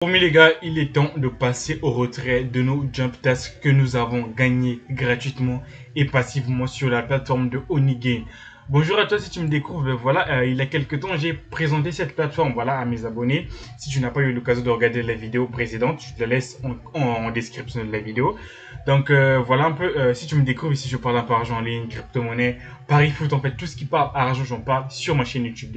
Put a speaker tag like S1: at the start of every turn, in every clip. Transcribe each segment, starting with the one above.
S1: Pour les gars, il est temps de passer au retrait de nos jump tasks que nous avons gagnés gratuitement et passivement sur la plateforme de Onigame. Bonjour à toi si tu me découvres, il y a quelques temps j'ai présenté cette plateforme à mes abonnés. Si tu n'as pas eu l'occasion de regarder la vidéo précédente, je te la laisse en description de la vidéo. Donc voilà un peu, si tu me découvres ici je parle un peu argent en ligne, crypto-monnaie, paris foot, en fait tout ce qui parle argent j'en parle sur ma chaîne YouTube.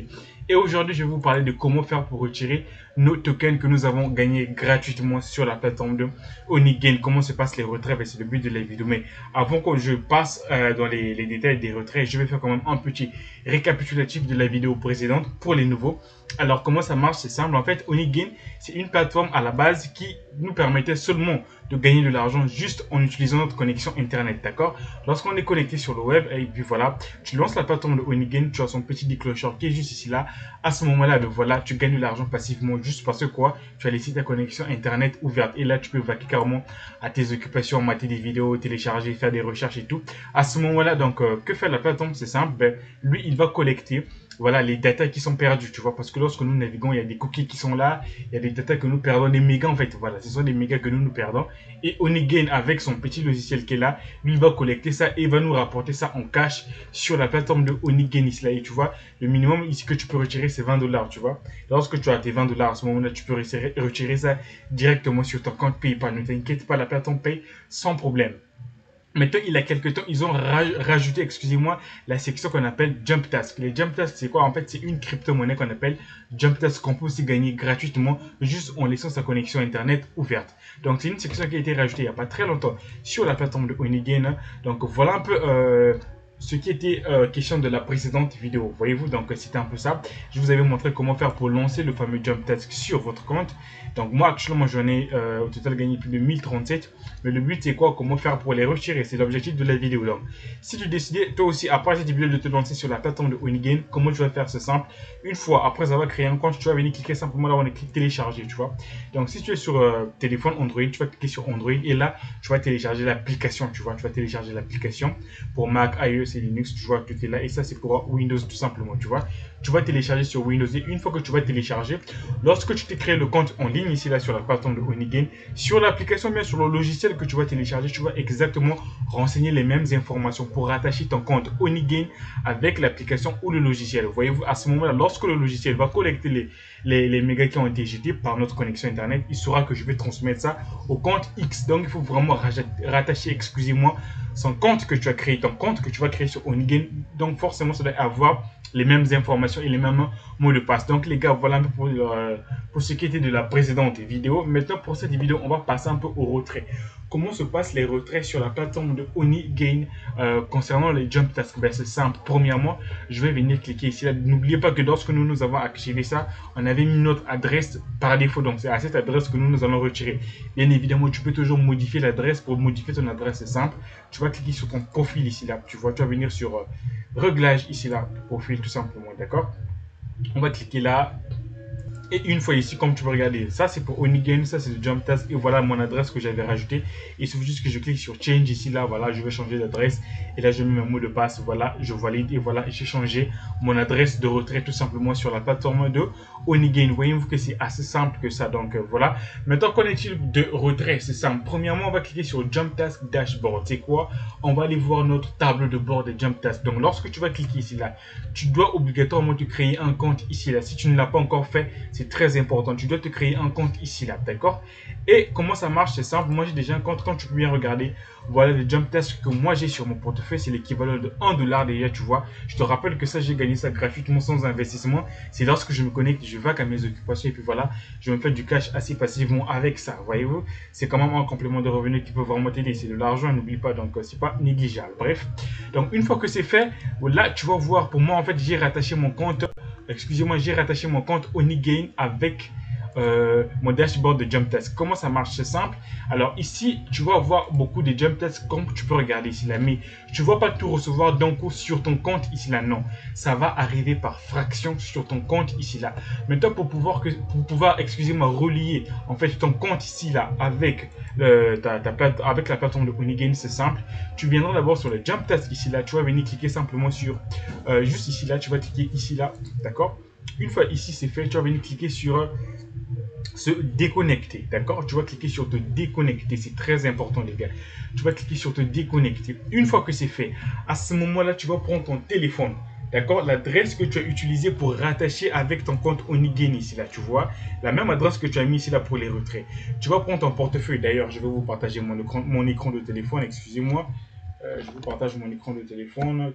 S1: Et aujourd'hui je vais vous parler de comment faire pour retirer nos tokens que nous avons gagnés gratuitement sur la plateforme de Onigame. Comment se passent les retraits, c'est le but de la vidéo. Mais avant que je passe dans les détails des retraits, je vais faire quand même un petit récapitulatif de la vidéo précédente pour les nouveaux. Alors comment ça marche? C'est simple, en fait Onigame c'est une plateforme à la base qui nous permettait seulement de gagner de l'argent juste en utilisant notre connexion internet, d'accord? Lorsqu'on est connecté sur le web, et puis voilà, tu lances la plateforme de Onigame, tu as son petit déclencheur qui est juste ici là. À ce moment-là, tu gagnes de l'argent passivement juste parce que quoi? Tu as laissé ta connexion internet ouverte et là tu peux vaquer carrément à tes occupations, mater des vidéos, télécharger, faire des recherches et tout. À ce moment-là, que fait la plateforme? C'est simple, lui il va collecter les datas qui sont perdues, tu vois, parce que lorsque nous naviguons, il y a des cookies qui sont là, il y a des datas que nous perdons, des mégas en fait, ce sont des mégas que nous perdons. Et Onigame, avec son petit logiciel qui est là, lui, il va collecter ça et il va nous rapporter ça en cash sur la plateforme de Onigame ici là. Et tu vois, le minimum ici que tu peux retirer, c'est 20 $, tu vois. Lorsque tu as tes 20 $, à ce moment-là, tu peux retirer ça directement sur ton compte PayPal. Ne t'inquiète pas, la plateforme paye sans problème. Maintenant, il y a quelques temps, ils ont rajouté, excusez-moi, la section qu'on appelle Jump Task. Les Jump Tasks, c'est quoi? En fait, c'est une crypto-monnaie qu'on appelle Jump Task qu'on peut aussi gagner gratuitement juste en laissant sa connexion Internet ouverte. Donc, c'est une section qui a été rajoutée il n'y a pas très longtemps sur la plateforme de Onigame. Donc, voilà un peu ce qui était question de la précédente vidéo. Voyez-vous, donc c'était un peu ça. Je vous avais montré comment faire pour lancer le fameux Jump Task sur votre compte. Donc moi actuellement j'en ai au total gagné plus de 1037. Mais le but c'est quoi? Comment faire pour les retirer? C'est l'objectif de la vidéo. Donc si tu décides toi aussi après cette vidéo de te lancer sur la plateforme de Onigame, comment tu vas faire? C'est simple. Une fois après avoir créé un compte, tu vas venir cliquer simplement là où on est cliqué télécharger, tu vois. Donc si tu es sur téléphone Android, tu vas cliquer sur Android et là tu vas télécharger l'application, tu vois. Tu vas télécharger l'application pour Mac, iOS et Linux, tu vois, tout est là. Et ça c'est pour Windows tout simplement, tu vois. Tu vas télécharger sur Windows et une fois que tu vas télécharger, lorsque tu t'es créé le compte en ligne ici là sur la plateforme de Onigame, sur l'application, bien sur le logiciel que tu vas télécharger, tu vas exactement renseigner les mêmes informations pour rattacher ton compte Onigame avec l'application ou le logiciel. Voyez-vous, à ce moment-là, lorsque le logiciel va collecter les mégas qui ont été jetés par notre connexion internet, il saura que je vais transmettre ça au compte X. Donc il faut vraiment rattacher, excusez-moi, son compte que tu as créé, ton compte que tu vas créer sur Onigame. Donc forcément, ça doit avoir les mêmes informations et les mêmes mots de passe. Donc les gars, voilà un peu pour ce qui était de la précédente vidéo. Maintenant pour cette vidéo, on va passer un peu au retrait. Comment se passent les retraits sur la plateforme de Onigame concernant les jump tasks? C'est simple. Premièrement, je vais venir cliquer ici. N'oubliez pas que lorsque nous avons activé ça, on avait mis notre adresse par défaut. Donc c'est à cette adresse que nous allons retirer. Bien évidemment, tu peux toujours modifier l'adresse. Pour modifier ton adresse, c'est simple. Tu vas cliquer sur ton profil ici là. Tu vois, tu vas venir sur réglage ici là, profil tout simplement, d'accord? On va cliquer là. Et une fois ici, comme tu peux regarder, ça c'est pour Onigame, ça c'est le Jump Task. Et voilà mon adresse que j'avais rajouté. Il suffit juste que je clique sur Change ici, là, voilà, je vais changer d'adresse. Et là, je mets mon mot de passe, voilà, je valide. Et voilà, j'ai changé mon adresse de retrait tout simplement sur la plateforme de Onigame. Voyez-vous que c'est assez simple que ça. Donc voilà. Maintenant, qu'en est-il de retrait? C'est simple. Premièrement, on va cliquer sur Jump Task Dashboard. C'est quoi? On va aller voir notre tableau de bord de Jump Task. Donc lorsque tu vas cliquer ici, là, tu dois obligatoirement te créer un compte ici, là. Si tu ne l'as pas encore fait, c'est très important. Tu dois te créer un compte ici là, d'accord? Et comment ça marche? C'est simple. Moi j'ai déjà un compte. Quand tu peux bien regarder, voilà les jump tasks que moi j'ai sur mon portefeuille, c'est l'équivalent de 1 $ déjà, tu vois. Je te rappelle que ça, j'ai gagné ça gratuitement sans investissement. C'est lorsque je me connecte, je vais à mes occupations et puis voilà, je me fais du cash assez passivement avec ça. Voyez-vous, c'est quand même un complément de revenus qui peut vraiment t'aider. C'est de l'argent, n'oublie pas, donc c'est pas négligeable. Bref, donc une fois que c'est fait, là tu vas voir, pour moi en fait, j'ai rattaché mon compte. Excusez-moi, j'ai rattaché mon compte Onigame avec mon dashboard de jump test. Comment ça marche? C'est simple. Alors ici, tu vas avoir beaucoup de jump tests comme tu peux regarder ici là, mais tu ne vas pas tout recevoir d'un coup sur ton compte ici là, non. Ça va arriver par fraction sur ton compte ici là. Maintenant, pour pouvoir excusez-moi, relier en fait ton compte ici là avec avec la plateforme de Onigame, c'est simple. Tu viendras d'abord sur le jump test ici là, tu vas venir cliquer simplement sur juste ici là, tu vas cliquer ici là, d'accord? Une fois ici c'est fait, tu vas venir cliquer sur se déconnecter, d'accord? Tu vas cliquer sur te déconnecter, c'est très important les gars. Tu vas cliquer sur te déconnecter. Une fois que c'est fait, à ce moment-là, tu vas prendre ton téléphone, d'accord? L'adresse que tu as utilisée pour rattacher avec ton compte Onigain ici là, tu vois? La même adresse que tu as mis ici là pour les retraits. Tu vas prendre ton portefeuille. D'ailleurs, je vais vous partager mon écran de téléphone, excusez-moi. Je vous partage mon écran de téléphone.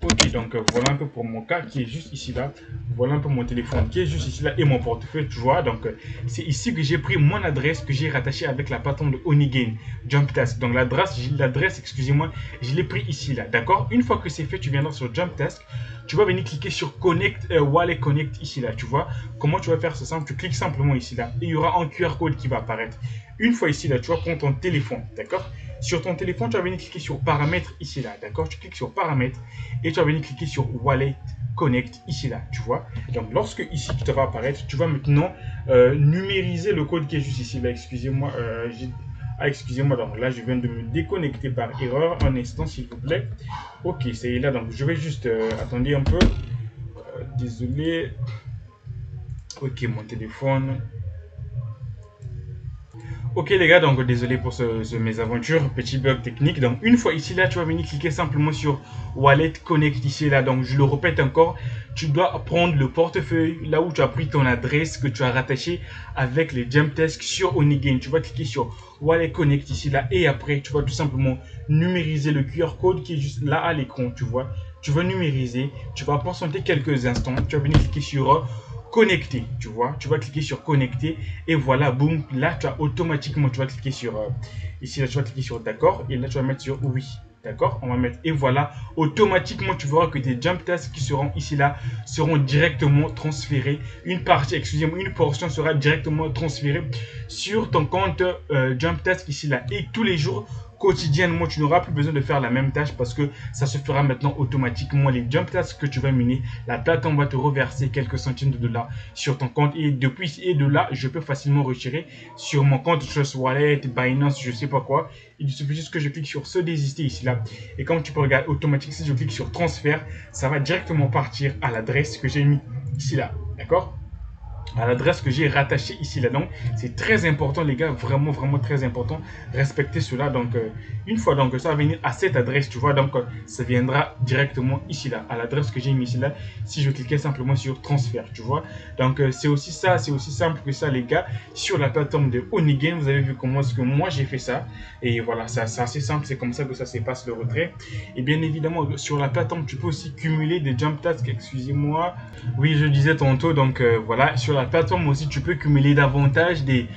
S1: Ok, donc voilà un peu pour mon cas qui est juste ici là. Voilà un peu mon téléphone qui est juste ici là et mon portefeuille, tu vois. Donc c'est ici que j'ai pris mon adresse que j'ai rattachée avec la plateforme de Onigain, Jump Task. Donc l'adresse, excusez-moi, je l'ai pris ici là, d'accord. Une fois que c'est fait, tu viendras sur Jump Task. Tu vas venir cliquer sur Connect, Wallet Connect ici là, tu vois. Comment tu vas faire? C'est simple, tu cliques simplement ici là et il y aura un QR code qui va apparaître. Une fois ici là, tu vas prendre ton téléphone, d'accord. Sur ton téléphone, tu vas venir cliquer sur Paramètres ici là, d'accord. Tu cliques sur Paramètres et tu vas venir cliquer sur Wallet Connect ici là, tu vois. Donc lorsque ici tu vas apparaître, tu vas maintenant numériser le code qui est juste ici là. Excusez-moi, excusez-moi, donc là je viens de me déconnecter par erreur. Un instant s'il vous plaît. Ok, c'est là, donc je vais juste attendez un peu. Désolé. Ok, mon téléphone. Ok les gars, donc désolé pour ce mésaventure, petit bug technique. Donc une fois ici là, tu vas venir cliquer simplement sur Wallet Connect ici là. Donc je le répète encore, tu dois prendre le portefeuille là où tu as pris ton adresse que tu as rattaché avec les Jump Task sur Onigain. Tu vas cliquer sur Wallet Connect ici là et après tu vas tout simplement numériser le QR code qui est juste là à l'écran, tu vois. Tu vas numériser, tu vas patienter quelques instants, tu vas venir cliquer sur connecter, tu vois. Tu vas cliquer sur connecter et voilà, boum, là tu as automatiquement, tu vas cliquer sur ici là, tu vas cliquer sur d'accord et là tu vas mettre sur oui. D'accord, on va mettre et voilà, automatiquement tu verras que tes jump tasks qui seront ici là seront directement transférés. Une partie, excusez-moi, une portion sera directement transférée sur ton compte jump task ici là. Et tous les jours, quotidiennement, tu n'auras plus besoin de faire la même tâche parce que ça se fera maintenant automatiquement. Les jump tasks que tu vas miner, la plateforme va te reverser quelques centimes de dollars sur ton compte et depuis et de là, je peux facilement retirer sur mon compte Trust Wallet, Binance, je sais pas quoi. Il suffit juste que je clique sur se désister ici là et comme tu peux regarder automatique, si je clique sur transfert, ça va directement partir à l'adresse que j'ai mis ici là, d'accord, à l'adresse que j'ai rattachée ici là. Donc c'est très important les gars, vraiment vraiment très important, respectez cela. Donc une fois donc ça va venir à cette adresse, tu vois, donc ça viendra directement ici là à l'adresse que j'ai mis ici là si je cliquais simplement sur transfert, tu vois. Donc c'est aussi ça, c'est aussi simple que ça les gars. Sur la plateforme de Onigain, vous avez vu comment est-ce que moi j'ai fait ça et voilà, ça c'est assez simple, c'est comme ça que ça se passe le retrait. Et bien évidemment sur la plateforme tu peux aussi cumuler des jump tasks, excusez-moi, oui je disais tantôt. Donc voilà, sur la plateforme aussi tu peux cumuler davantage des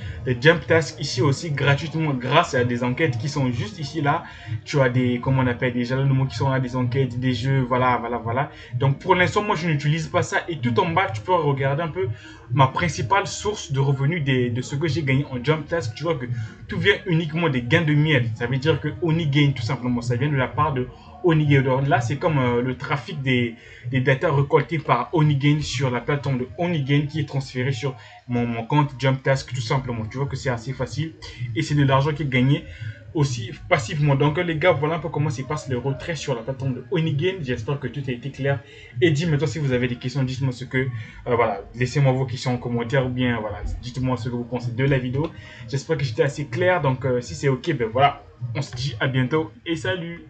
S1: jump tasks ici aussi gratuitement grâce à des enquêtes qui sont juste ici là. Tu as des, comment on appelle, des jalonnements qui sont là, des enquêtes, des jeux, voilà voilà voilà. Donc pour l'instant moi je n'utilise pas ça et tout en bas tu peux regarder un peu ma principale source de revenus de ce que j'ai gagné en jump task. Tu vois que tout vient uniquement des gains de miel, ça veut dire que Onigain tout simplement, ça vient de la part de Onigain. Là c'est comme le trafic des data récoltées par Onigain sur la plateforme de Onigain qui est transféré sur mon compte Jump Task tout simplement. Tu vois que c'est assez facile et c'est de l'argent qui est gagné aussi passivement. Donc les gars, voilà un peu comment se passe le retrait sur la plateforme de Onigain. J'espère que tout a été clair. Et dites maintenant si vous avez des questions, dites-moi ce que voilà, laissez-moi vos questions en commentaire ou bien voilà, dites-moi ce que vous pensez de la vidéo. J'espère que j'étais assez clair. Donc si c'est ok, ben voilà, on se dit à bientôt et salut.